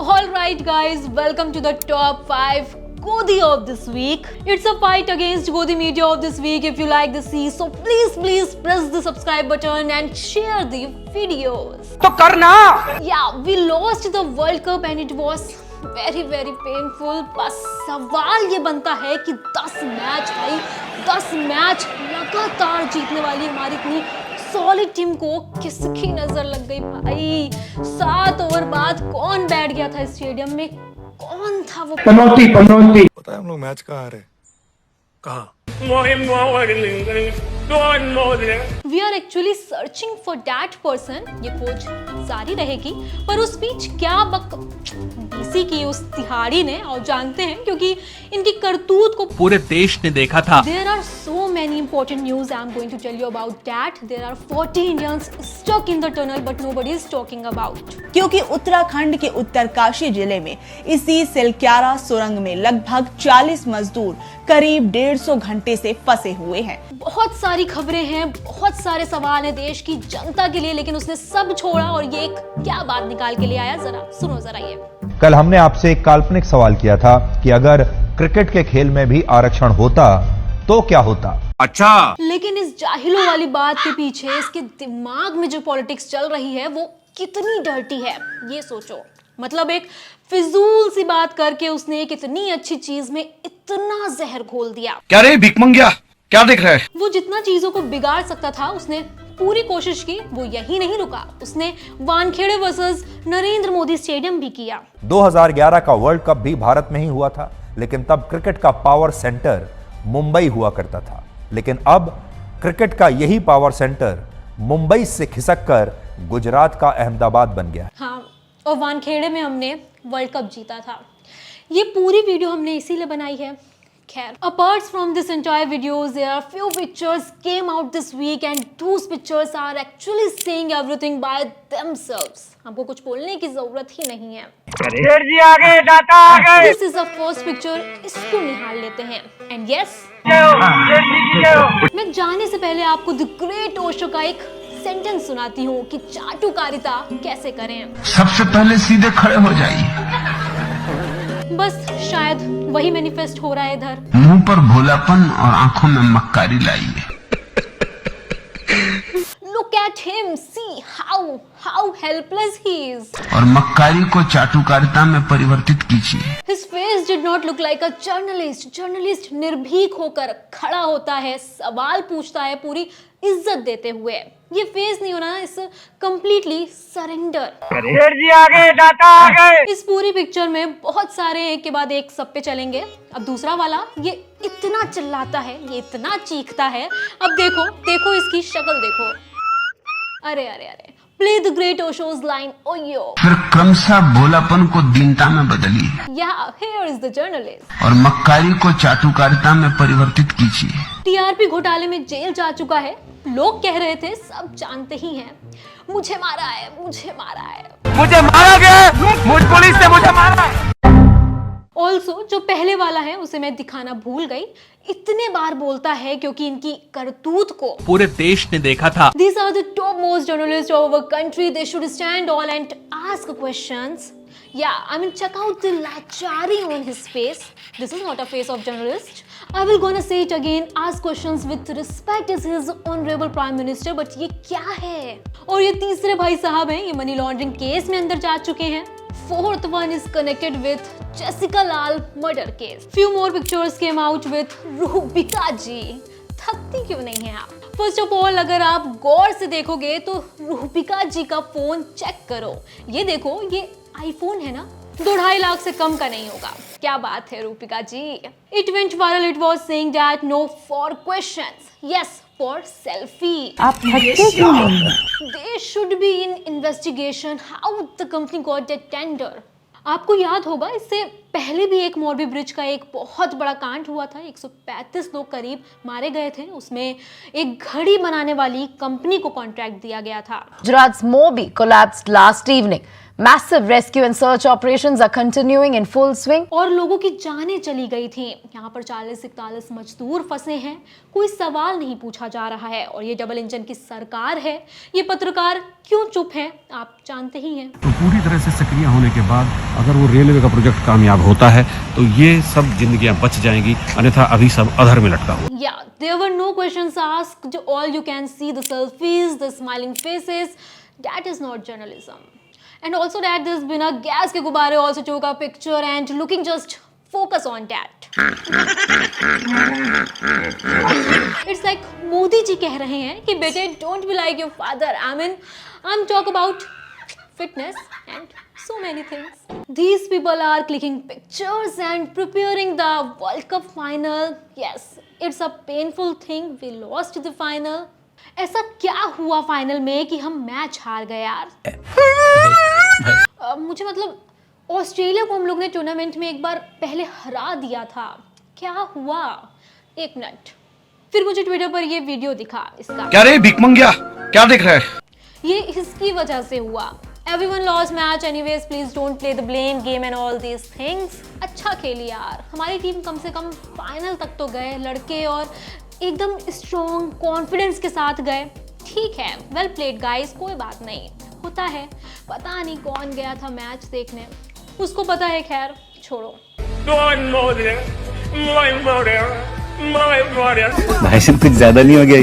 All right, guys, welcome to the top 5 Godi of this week. It's a fight against Godi media of this week. If you like the series, so please press the subscribe button and share the videos. तो करना। Yeah, we lost the World Cup and it was very painful. बस सवाल ये बनता है कि 10 match भाई, 10 match लगातार जीतने वाली हमारी इतनी सॉलिड टीम को किसकी नजर लग गई भाई। 7 ओवर बाद कौन बैठ गया था स्टेडियम में, कौन था वो? पनौती पता है हम लोग मैच कहाँ हारे? कहाँ? We are actually searching for that person. ये खोज जारी रहेगी, पर उस बीच क्या बीसी की उस तिहाड़ी ने, और जानते हैं क्योंकि इनकी करतूत को पूरे देश ने देखा था। There are so many important news I am going to tell you about that. There are 40 Indians stuck in the tunnel but nobody is talking about. क्योंकि उत्तराखंड के उत्तरकाशी जिले में इसी सिलक्यारा सुरंग में लगभग 40 मजदूर करीब 150 घंटे से फंसे हुए हैं। बहुत सारी खबरें हैं, बहुत सारे सवाल हैं देश की जनता के लिए, लेकिन उसने सब छोड़ा और ये एक क्या बात निकाल के ले आया, जरा सुनो जरा ये। कल हमने आपसे एक काल्पनिक सवाल किया था कि अगर क्रिकेट के खेल में भी आरक्षण होता तो क्या होता। अच्छा, लेकिन इस जाहिलों वाली बात के पीछे इसके दिमाग में जो पॉलिटिक्स चल रही है वो कितनी डर्टी है, ये सोचो। मतलब एक फिजूल सी बात करके उसने एक इतनी अच्छी चीज में इतना जहर घोल दिया। क्या रे भिकमंगिया, क्या देख रहा है? वो जितना चीजों को बिगाड़ सकता था उसने पूरी कोशिश की। वो यही नहीं रुका, उसने वानखेड़े वर्सेस नरेंद्र मोदी स्टेडियम भी किया। 2011 का वर्ल्ड कप भी भारत में ही हुआ था, लेकिन तब क्रिकेट का पावर सेंटर मुंबई हुआ करता था। लेकिन अब क्रिकेट का यही पावर सेंटर मुंबई से खिसककर गुजरात का अहमदाबाद बन गया। हाँ, और वानखेड़े में हमने वर्ल्ड कप जीता था। ये पूरी वीडियो हमने इसीलिए बनाई है। खैर, apart from this entire videos, there are few pictures came out this week and those pictures are actually saying everything by themselves. हमको कुछ बोलने की जरूरत ही नहीं है। This is the first picture, इसको निहार लेते हैं। And yes, मैं जाने से पहले आपको द ग्रेट ओशो का एक सेंटेंस सुनाती हूँ कि चाटुकारिता कैसे करें। सबसे पहले सीधे खड़े हो जाइए। बस शायद वही मैनिफेस्ट हो रहा है इधर। मुंह पर भोलापन और आंखों में मक्कारी लाइए। Look at him, see how helpless he is. और मक्कारी को चाटुकारिता में परिवर्तित कीजिए। His face did not look like a journalist. Journalist निर्भीक होकर खड़ा होता है, सवाल पूछता है पूरी इज्जत देते हुए। ये फेस नहीं होना, इस कंप्लीटली सरेंडर। इस पूरी पिक्चर में बहुत सारे एक के बाद एक सब पे चलेंगे। अब दूसरा वाला, ये इतना चिल्लाता है, ये इतना चीखता है। अब देखो इसकी शक्ल देखो। अरे play the great Osho's line, OYO. फिर क्रमशः भोलापन को दीनता में बदलिए। Here is the journalist. और मक्कारी को चाटुकारिता में परिवर्तित कीजिए। टीआरपी घोटाले में जेल जा चुका है। लोग कह रहे थे, सब जानते ही हैं, मुझे मारा है। मुझे मारा गया, मुझ पुलिस ने मुझे मारा। ऑल्सो जो पहले वाला है उसे मैं दिखाना भूल गई। इतने बार बोलता है क्योंकि इनकी करतूत को पूरे देश ने देखा था। These are the top most journalists of our country. They should stand all and ask questions. Yeah, I mean check out the lachari on his face. This is not a face of journalist. I will gonna say it again. Ask questions with respect as his honorable prime minister. But ये क्या है? और ये तीसरे भाई साहब हैं, ये मनी लॉन्ड्रिंग केस में अंदर जा चुके हैं। Fourth one is connected with Jessica Lal murder case. Few more pictures came out with Rubika जी। थकती क्यों नहीं है आप? फर्स्ट ऑफ ऑल, अगर आप गौर से देखोगे तो रूबिका जी का फोन चेक करो। ये देखो, ये आईफोन है ना, 2.5 लाख से कम का नहीं होगा। क्या बात है रूबिका जी। It went viral. It was saying that no for questions, yes for selfie. आप थकते क्यों नहीं? They should be in investigation how the company got that tender. आपको याद होगा, इससे पहले भी एक मोरबी ब्रिज का एक बहुत बड़ा कांड हुआ था। 135 लोग करीब मारे गए थे। उसमें एक घड़ी बनाने वाली कंपनी को कॉन्ट्रैक्ट दिया गया था। Gujarat's Morbi collapsed last evening Massive rescue and search operations are continuing in full swing. और लोगों की जानें चली गई थी। यहाँ पर 40-41 मजदूर फंसे हैं, कोई सवाल नहीं पूछा जा रहा है। और ये डबल इंजन की सरकार है, ये पत्रकार क्यों चुप हैं आप जानते ही हैं। तो पूरी तरह से सक्रिय होने के बाद अगर वो रेलवे का प्रोजेक्ट कामयाब होता है तो ये सब जिंदगियां बच जाएंगी, अन्यथा अभी सब अधर में लटका हो। Yeah, there were no questions asked. All you can see the selfies, the smiling faces. That is not journalism. And also that there's been a gas के गुब्बारे also took a picture and looking just focus on that. It's like Modi ji कह रहे हैं कि बेटे don't be like your father. I mean, I'm talk about fitness and so many things. These people are clicking pictures and preparing the World Cup final. Yes, it's a painful thing. We lost the final. ऐसा क्या हुआ final में कि हम match हार गए यार? मुझे मतलब ऑस्ट्रेलिया को हम लोग ने टूर्नामेंट में एक बार पहले हरा दिया था। क्या हुआ? एक मिनट। फिर मुझे ट्विटर पर ये वीडियो दिखा इसका। क्या रे भिकमंगिया, क्या देख रहा है? ये इसकी वजह से हुआ। Everyone lost match anyways. Please don't play the blame game and all these things. अच्छा खेली यार। हमारी टीम कम से कम फाइनल तक तो गए लड़के और एकदम स्ट्रॉन्ग कॉन्फिडेंस के साथ गए। ठीक है, वेल प्लेड गाइस, कोई बात नहीं, होता है। पता नहीं कौन गया था मैच देखने, उसको पता है, खैर छोड़ो। भाई साहब कुछ ज्यादा नहीं हो गया?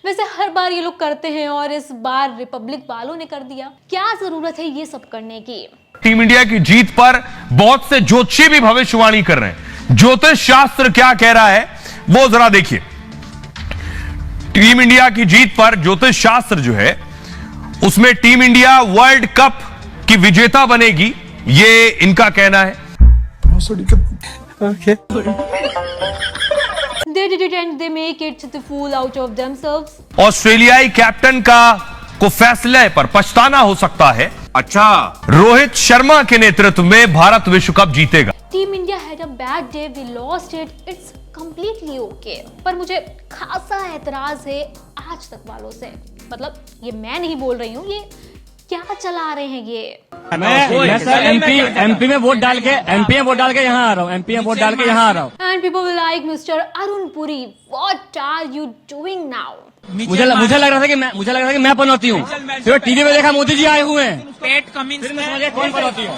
वैसे हर बार ये लोग करते हैं और इस बार रिपब्लिक वालों ने कर दिया। क्या जरूरत है ये सब करने की? टीम इंडिया की जीत पर बहुत से ज्योतिषी भी भविष्यवाणी कर रहे हैं। ज्योतिष शास्त्र क्या कह रहा है वो जरा देखिए। टीम इंडिया की जीत पर ज्योतिष शास्त्र जो है उसमें टीम इंडिया वर्ल्ड कप की विजेता बनेगी, ये इनका कहना है। They did it and they make it the fool out of themselves. ऑस्ट्रेलियाई कैप्टन को फैसले पर पछताना हो सकता है। अच्छा, रोहित शर्मा के नेतृत्व में भारत विश्व कप जीतेगा। Team India had a bad day, we lost it, it's completely okay. पर मुझे खासा एतराज है आज तक वालों से। मतलब ये मैं नहीं बोल रही हूँ, ये क्या चला रहे हैं ये। मैं सर एमपी में वोट डाल के यहाँ आ रहा हूँ, एमपी में वोट डाल के यहाँ आ रहा हूँ। And people will like mister Arun Puri, what are you doing now? मुझे लग रहा था कि मैं पनौती हूँ, फिर टीवी में देखा मोदी जी आए हुए हैं, कौन पनौती है?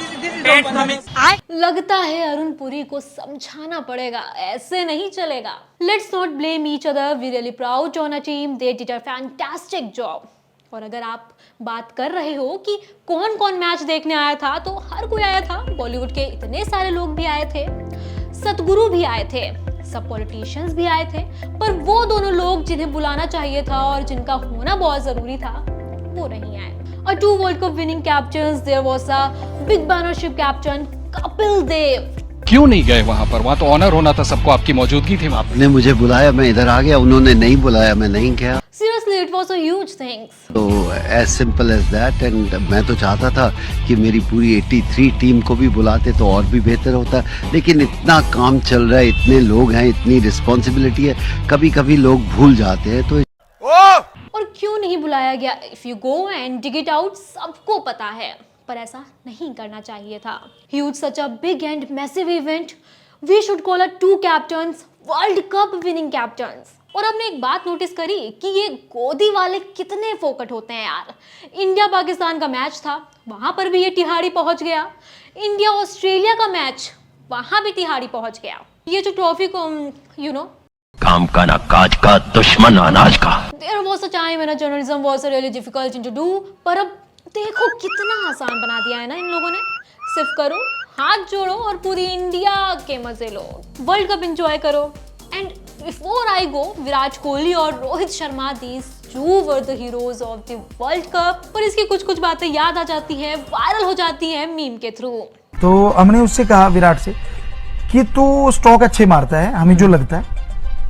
लगता है अरुण पुरी को समझाना पड़ेगा, ऐसे नहीं चलेगा। Let's not blame each other, we really proud on a team, they did a fantastic job. और अगर आप बात कर रहे हो कि कौन कौन मैच देखने आया था, तो हर कोई आया था। बॉलीवुड के इतने सारे लोग भी आए थे, सतगुरु भी आए थे, सब पॉलिटिशियंस भी आए थे। पर वो दोनों लोग जिन्हें बुलाना चाहिए था और जिनका होना बहुत जरूरी था, वो नहीं आए। और 2 world cup winning captains, there was a big bannership captain Kapil Dev. क्यों नहीं गए वहाँ पर? वहाँ तो ऑनर होना था सबको, आपकी मौजूदगी थी। आपने मुझे बुलाया, मैं इधर आ गया, उन्होंने नहीं बुलाया, मैं नहीं गया। Seriously, it was a huge thing. तो as simple as that, and मैं तो चाहता था कि मेरी पूरी 83 टीम को भी बुलाते तो और भी बेहतर होता, लेकिन इतना काम चल रहा है, इतने लोग हैं, इतनी रिस्पॉन्सिबिलिटी है, कभी कभी लोग भूल जाते हैं। तो और क्यों नहीं बुलाया गया? If you go and dig it out, सबको पता है, पर ऐसा नहीं करना चाहिए था। Huge, such a big and massive event. We should call a 2 captains World Cup winning captains. और आपने एक बात नोटिस करी कि ये गोदी वाले कितने फोकट होते हैं यार। इंडिया पाकिस्तान का मैच था, वहां पर भी ये तिहाड़ी पहुंच गया। इंडिया ऑस्ट्रेलिया का मैच, वहां भी तिहाड़ी पहुंच गया। ये जो ट्रॉफी को काम का ना काज का, दुश्मन अनाज का। There was a time when journalism was a really difficult thing to do, पर अब देखो कितना आसान बना दिया है ना इन लोगों ने। सिर्फ करो, हाथ जोड़ो और पूरी इंडिया के मजे लो, वर्ल्ड कप एंजॉय करो। एंड बिफोर आई गो, विराट कोहली और Rohit Sharma, these two were the heroes of the world cup. पर इसकी कुछ बातें याद आ जाती है, वायरल हो जाती है मीम के थ्रू। तो हमने उससे कहा, विराट से, कि तू स्ट्रोक अच्छे मारता है, हमें जो लगता है।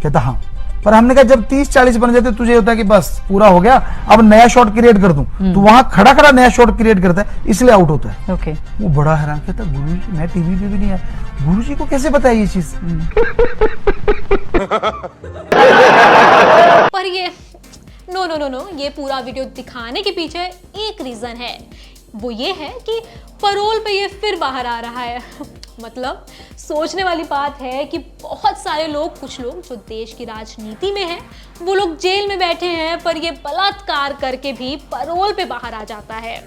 कहता हाँ, पर हमने कहा जब 30-40 बन जाते तुझे होता है कि बस पूरा हो गया, अब नया शॉट क्रिएट कर दूं, तो वहां खड़ा नया शॉट क्रिएट करता है, इसलिए आउट होता है। ओके। वो बड़ा हैरान, कहता गुरुजी मैं टीवी पे भी नहीं आया, गुरुजी को कैसे पता है ये चीज? पर ये नो, ये पूरा वीडियो दिखाने के पीछे एक रीजन है। वो ये है कि पैरोल पे ये फिर बाहर आ रहा है। मतलब सोचने वाली बात है कि बहुत सारे लोग, कुछ लोग जो देश की राजनीति में हैं, वो लोग जेल में बैठे हैं, पर ये बलात्कार करके भी पैरोल पे बाहर आ जाता है।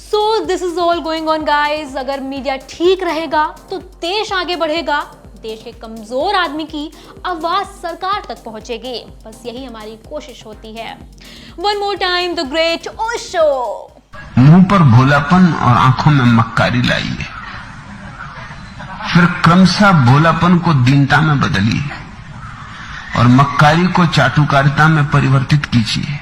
So this is all going on guys. अगर मीडिया ठीक रहेगा तो देश आगे बढ़ेगा, देश के कमजोर आदमी की आवाज सरकार तक पहुंचेगी। बस यही हमारी कोशिश होती है। One more time the great Osho. मुंह पर भोलापन और आंखों में मक्कारी लाइए, फिर क्रमशः भोलापन को दीनता में बदलिए और मक्कारी को चाटुकारिता में परिवर्तित कीजिए।